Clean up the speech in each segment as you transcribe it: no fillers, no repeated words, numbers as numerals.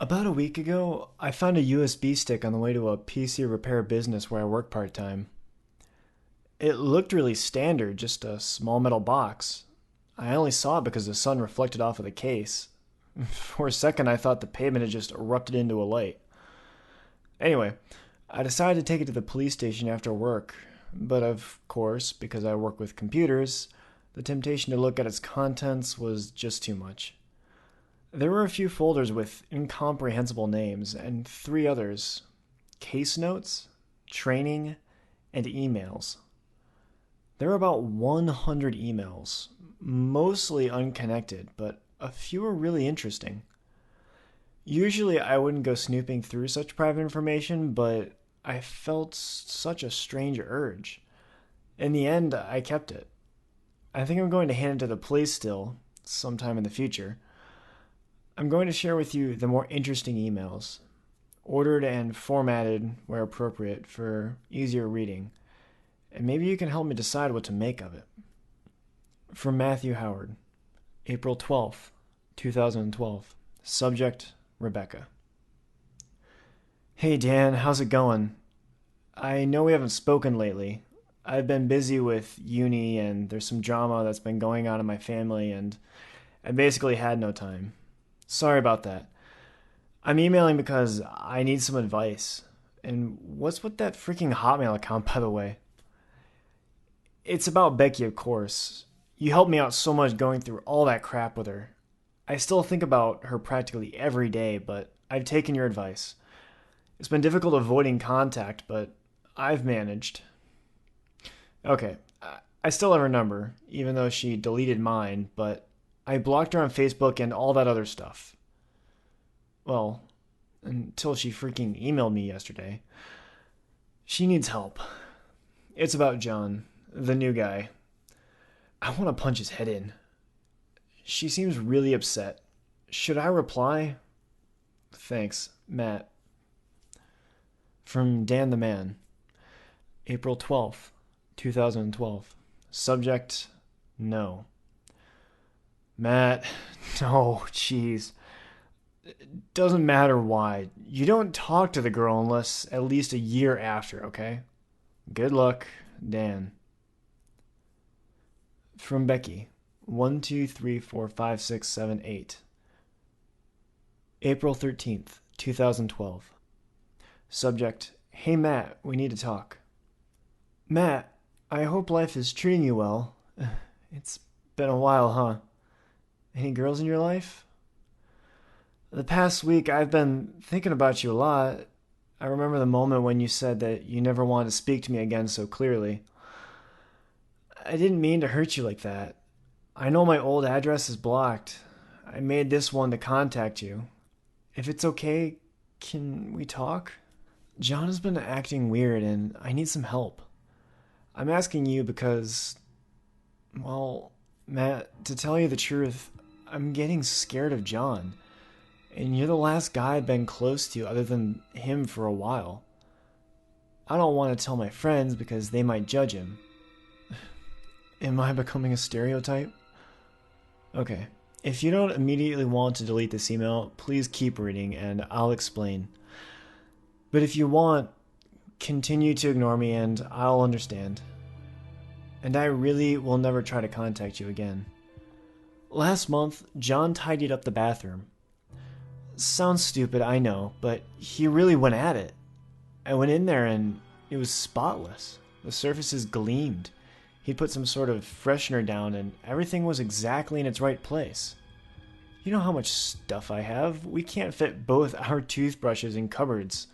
About a week ago, I found a USB stick on the way to a PC repair business where I work part time. It looked really standard, just a small metal box. I only saw it because the sun reflected off of the case. For a second, I thought the pavement had just erupted into a light. Anyway, I decided to take it to the police station after work, but of course, because I work with computers, the temptation to look at its contents was just too much. There were a few folders with incomprehensible names, and three others: case notes, training, and emails. There were about 100 emails, mostly unconnected, but a few were really interesting. Usually I wouldn't go snooping through such private information, but I felt such a strange urge. In the end, I kept it. I think I'm going to hand it to the police still, sometime in the future. I'm going to share with you the more interesting emails, ordered and formatted where appropriate for easier reading, and maybe you can help me decide what to make of it. From Matthew Howard, April 12th, 2012. Subject, Rebecca. Hey Dan, how's it going? I know we haven't spoken lately. I've been busy with uni and there's some drama that's been going on in my family and I basically had no time. Sorry about that. I'm emailing because I need some advice. And what's with that freaking Hotmail account, by the way? It's about Becky, of course. You helped me out so much going through all that crap with her. I still think about her practically every day, but I've taken your advice. It's been difficult avoiding contact, but I've managed. Okay, I still have her number, even though she deleted mine, but I blocked her on Facebook and all that other stuff. Well, until she freaking emailed me yesterday. She needs help. It's about John, the new guy. I want to punch his head in. She seems really upset. Should I reply? Thanks, Matt. From Dan the Man, April 12th, 2012. Subject, no. Matt, no, jeez. Doesn't matter why. You don't talk to the girl unless at least a year after, okay? Good luck, Dan. From Becky, 1, 2, 3, 4, 5, 6, 7, 8. April 13th, 2012. Subject, hey Matt, we need to talk. Matt, I hope life is treating you well. It's been a while, huh? Any girls in your life? The past week I've been thinking about you a lot. I remember the moment when you said that you never wanted to speak to me again so clearly. I didn't mean to hurt you like that. I know my old address is blocked. I made this one to contact you. If it's okay, can we talk? John has been acting weird and I need some help. I'm asking you because, well, Matt, to tell you the truth, I'm getting scared of John. And you're the last guy I've been close to other than him for a while. I don't want to tell my friends because they might judge him. Am I becoming a stereotype? Okay. If you don't immediately want to delete this email, please keep reading and I'll explain. But if you want, continue to ignore me and I'll understand. And I really will never try to contact you again. Last month, John tidied up the bathroom. Sounds stupid, I know, but he really went at it. I went in there and it was spotless. The surfaces gleamed. He'd put some sort of freshener down and everything was exactly in its right place. You know how much stuff I have? We can't fit both our toothbrushes in cupboards,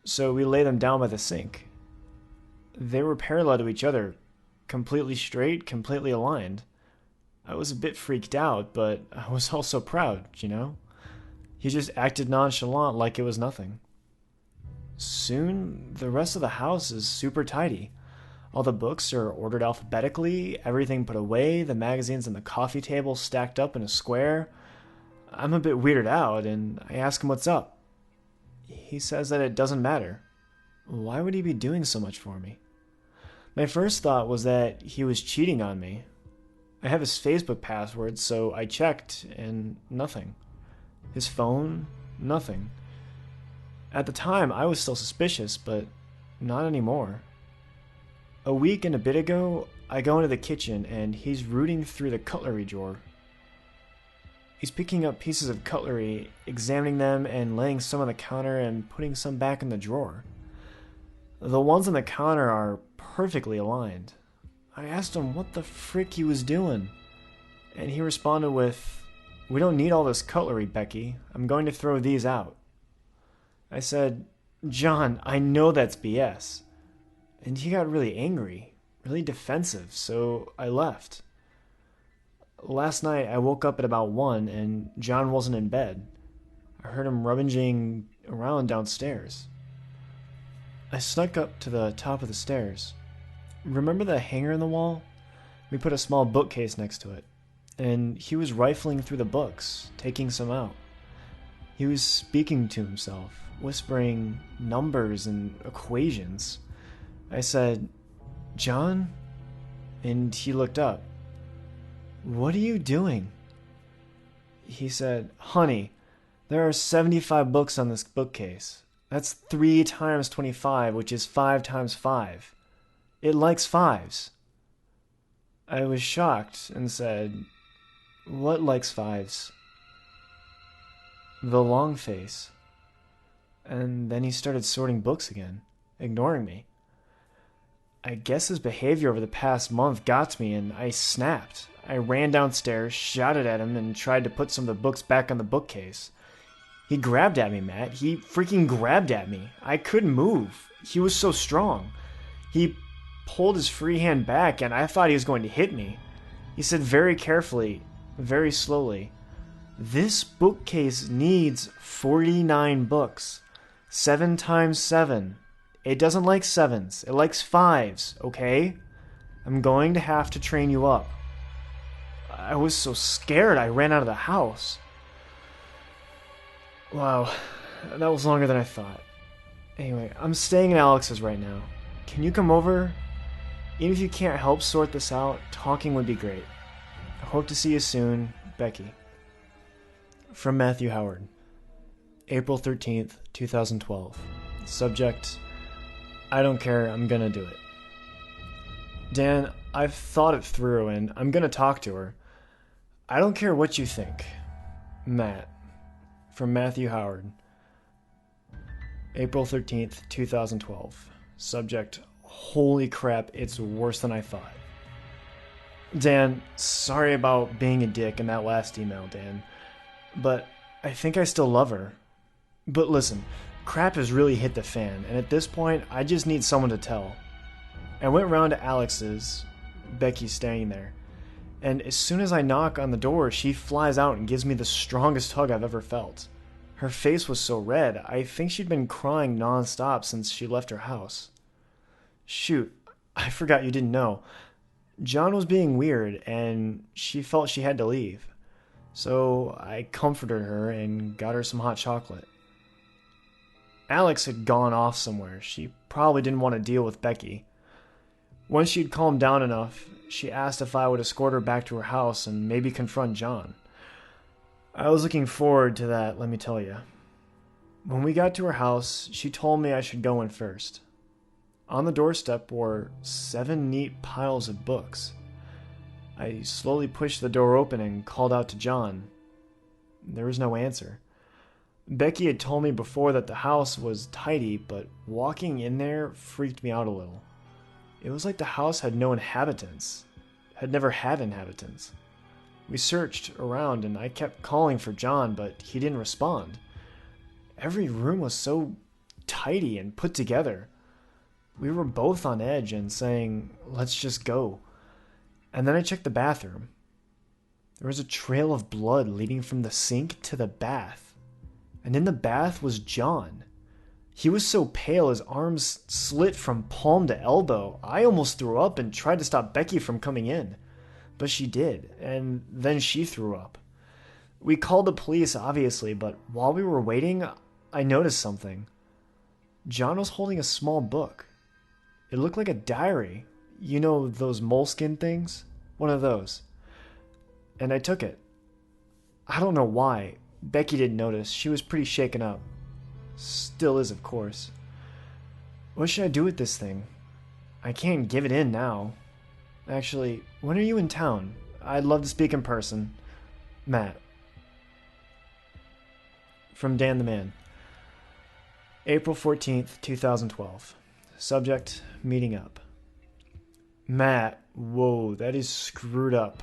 so we lay them down by the sink. They were parallel to each other, completely straight, completely aligned. I was a bit freaked out, but I was also proud, you know? He just acted nonchalant like it was nothing. Soon, the rest of the house is super tidy. All the books are ordered alphabetically, everything put away, the magazines on the coffee table stacked up in a square. I'm a bit weirded out, and I ask him what's up. He says that it doesn't matter. Why would he be doing so much for me? My first thought was that he was cheating on me. I have his Facebook password, so I checked, and nothing. His phone, Nothing. At the time, I was still suspicious, but not anymore. A week and a bit ago, I go into the kitchen and he's rooting through the cutlery drawer. He's picking up pieces of cutlery, examining them and laying some on the counter and putting some back in the drawer. The ones on the counter are perfectly aligned. I asked him what the frick he was doing, and he responded with, "We don't need all this cutlery, Becky. I'm going to throw these out." I said, "John, I know that's BS." And he got really angry, really defensive, so I left. Last night, I woke up at about 1, and John wasn't in bed. I heard him rummaging around downstairs. I snuck up to the top of the stairs. Remember the hanger in the wall? We put a small bookcase next to it, and he was rifling through the books, taking some out. He was speaking to himself, whispering numbers and equations. I said, "John?" And he looked up. "What are you doing?" He said, "Honey, there are 75 books on this bookcase. That's 3 times 25, which is 5 times 5. It likes fives." I was shocked and said, "What likes fives?" "The long face." And then he started sorting books again, ignoring me. I guess his behavior over the past month got to me, and I snapped. I ran downstairs, shouted at him, and tried to put some of the books back on the bookcase. He grabbed at me, Matt. He freaking grabbed at me. I couldn't move. He was so strong. He pulled his free hand back, and I thought he was going to hit me. He said very carefully, very slowly, "This bookcase needs 49 books. 7 times 7. It doesn't like sevens. It likes fives, okay? I'm going to have to train you up." I was so scared I ran out of the house. Wow, that was longer than I thought. Anyway, I'm staying at Alex's right now. Can you come over? Even if you can't help sort this out, talking would be great. I hope to see you soon, Becky. From Matthew Howard. April 13th, 2012. Subject, I don't care, I'm gonna do it. Dan, I've thought it through and I'm gonna talk to her. I don't care what you think. Matt. From Matthew Howard. April 13th, 2012. Subject, holy crap, it's worse than I thought. Dan, sorry about being a dick in that last email, Dan. But I think I still love her. But listen, crap has really hit the fan, and at this point, I just need someone to tell. I went round to Alex's. Becky's staying there. And as soon as I knock on the door, she flies out and gives me the strongest hug I've ever felt. Her face was so red, I think she'd been crying non-stop since she left her house. Shoot, I forgot you didn't know. John was being weird, and she felt she had to leave. So I comforted her and got her some hot chocolate. Alex had gone off somewhere. She probably didn't want to deal with Becky. Once she'd calmed down enough, she asked if I would escort her back to her house and maybe confront John. I was looking forward to that, let me tell you. When we got to her house, she told me I should go in first. On the doorstep were 7 neat piles of books. I slowly pushed the door open and called out to John. There was no answer. Becky had told me before that the house was tidy, but walking in there freaked me out a little. It was like the house had no inhabitants, had never had inhabitants. We searched around and I kept calling for John, but he didn't respond. Every room was so tidy and put together. We were both on edge and saying, let's just go. And then I checked the bathroom. There was a trail of blood leading from the sink to the bath. And in the bath was John. He was so pale his arms slit from palm to elbow. I almost threw up and tried to stop Becky from coming in. But she did, and then she threw up. We called the police, obviously, but while we were waiting, I noticed something. John was holding a small book. It looked like a diary. You know those moleskin things? One of those. And I took it. I don't know why. Becky didn't notice. She was pretty shaken up. Still is, of course. What should I do with this thing? I can't give it in now. Actually, when are you in town? I'd love to speak in person. Matt. From Dan the Man. April 14th, 2012. Subject, meeting up. Matt, whoa, that is screwed up.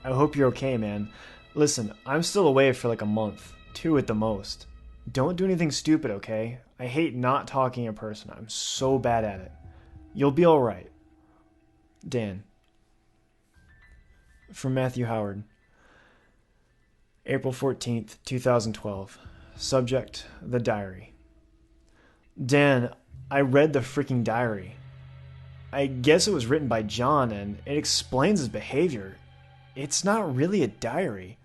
I hope you're okay, man. Listen, I'm still away for like a month. 2 at the most. Don't do anything stupid, okay? I hate not talking in person. I'm so bad at it. You'll be alright. Dan. From Matthew Howard. April 14th, 2012. Subject, the diary. Dan, I read the freaking diary. I guess it was written by John, and it explains his behavior. It's not really a diary.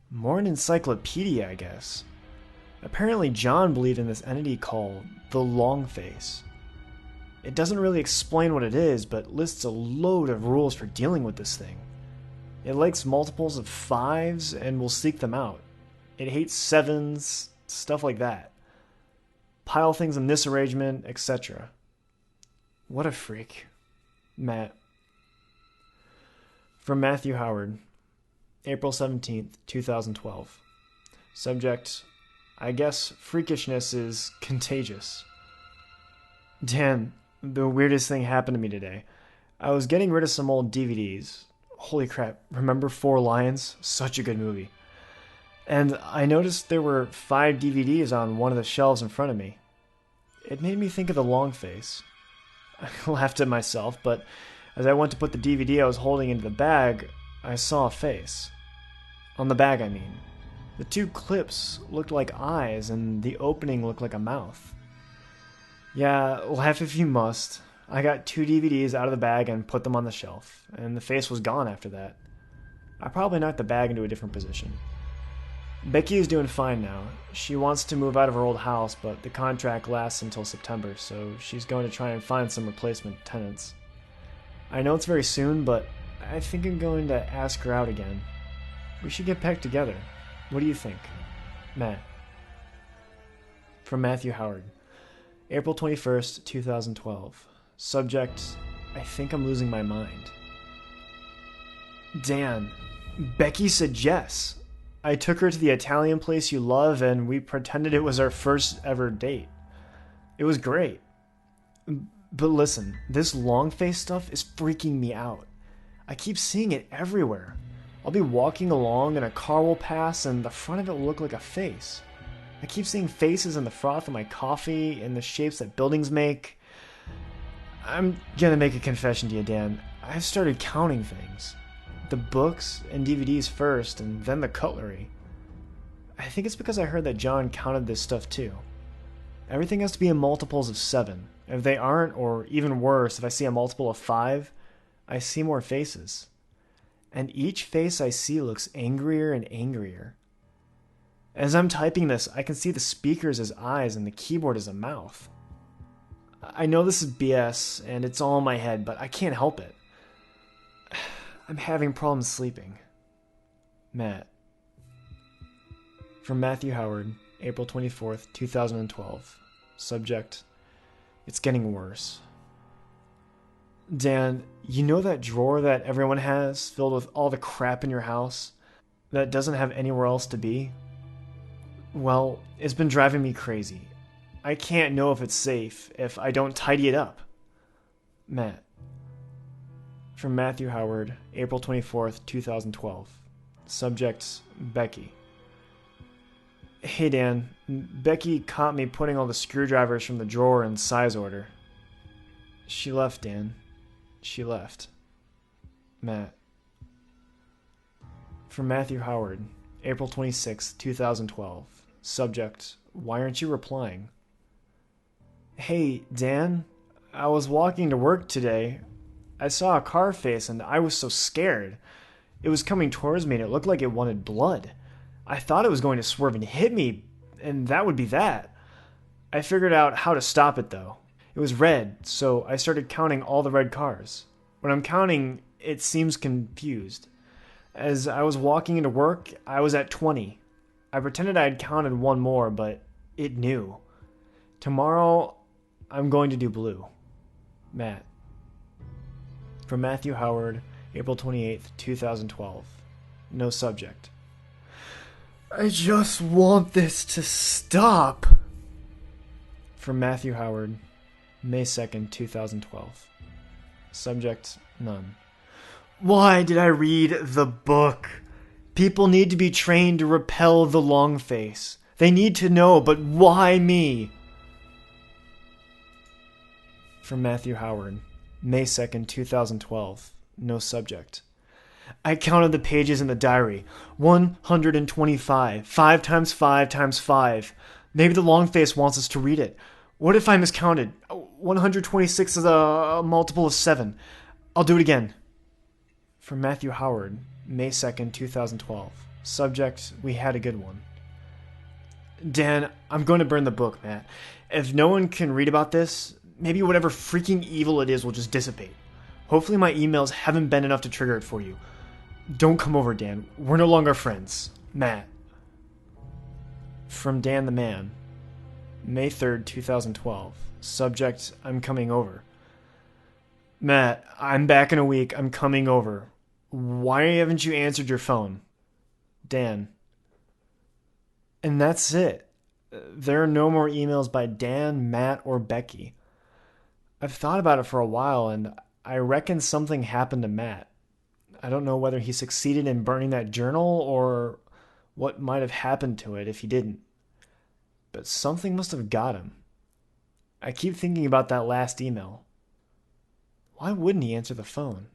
More an encyclopedia, I guess. Apparently John believed in this entity called the Long Face. It doesn't really explain what it is, but lists a load of rules for dealing with this thing. It likes multiples of 5s and will seek them out. It hates 7s, stuff like that. Pile things in this arrangement, etc. What a freak. Matt. From Matthew Howard. April 17th, 2012. Subject, I guess freakishness is contagious. Dan, the weirdest thing happened to me today. I was getting rid of some old DVDs. Holy crap, remember Four Lions? Such a good movie. And I noticed there were 5 DVDs on one of the shelves in front of me. It made me think of the Long Face. I laughed at myself, but as I went to put the DVD I was holding into the bag, I saw a face. On the bag, I mean. The 2 clips looked like eyes, and the opening looked like a mouth. Yeah, laugh if you must. I got 2 DVDs out of the bag and put them on the shelf, and the face was gone after that. I probably knocked the bag into a different position. Becky is doing fine now. She wants to move out of her old house, but the contract lasts until September, so she's going to try and find some replacement tenants. I know it's very soon, but I think I'm going to ask her out again. We should get back together. What do you think? Matt. From Matthew Howard. April 21st, 2012. Subject, I think I'm losing my mind. Dan, Becky said yes. I took her to the Italian place you love, and we pretended it was our first ever date. It was great. But listen, this long face stuff is freaking me out. I keep seeing it everywhere. I'll be walking along and a car will pass and the front of it will look like a face. I keep seeing faces in the froth of my coffee and the shapes that buildings make. I'm gonna make a confession to you, Dan. I've started counting things. The books and DVDs first, and then the cutlery. I think it's because I heard that John counted this stuff too. Everything has to be in multiples of 7. If they aren't, or even worse, if I see a multiple of 5, I see more faces. And each face I see looks angrier and angrier. As I'm typing this, I can see the speakers as eyes and the keyboard as a mouth. I know this is BS, and it's all in my head, but I can't help it. I'm having problems sleeping. Matt. From Matthew Howard, April 24th, 2012. Subject, it's getting worse. Dan, you know that drawer that everyone has, filled with all the crap in your house, that doesn't have anywhere else to be? Well, it's been driving me crazy. I can't know if it's safe if I don't tidy it up. Matt. From Matthew Howard, April 24th, 2012. Subject, Becky. Hey Dan, Becky caught me putting all the screwdrivers from the drawer in size order. She left, Dan. She left. Matt. From Matthew Howard, April 26th, 2012. Subject, why aren't you replying? Hey, Dan, I was walking to work today. I saw a car face and I was so scared. It was coming towards me and it looked like it wanted blood. I thought it was going to swerve and hit me, and that would be that. I figured out how to stop it though. It was red, so I started counting all the red cars. When I'm counting, it seems confused. As I was walking into work, I was at 20. I pretended I had counted one more, but it knew. Tomorrow, I'm going to do blue. Matt. From Matthew Howard, April 28th, 2012. No subject. I just want this to stop. From Matthew Howard, May 2nd, 2012. Subject, none. Why did I read the book? People need to be trained to repel the long face. They need to know, but why me? From Matthew Howard, May 2nd, 2012. No subject. I counted the pages in the diary. 125. 5 times 5 times 5. Maybe the long face wants us to read it. What if I miscounted? 126 is a multiple of 7. I'll do it again. From Matthew Howard, May 2nd, 2012. Subject, we had a good one. Dan, I'm going to burn the book, Matt. If no one can read about this, maybe whatever freaking evil it is will just dissipate. Hopefully my emails haven't been enough to trigger it for you. Don't come over, Dan. We're no longer friends. Matt. From Dan the Man, May 3rd, 2012. Subject, I'm coming over. Matt, I'm back in a week. I'm coming over. Why haven't you answered your phone? Dan. And that's it. There are no more emails by Dan, Matt, or Becky. I've thought about it for a while, and I reckon something happened to Matt. I don't know whether he succeeded in burning that journal or what might have happened to it if he didn't. But something must have got him. I keep thinking about that last email. Why wouldn't he answer the phone?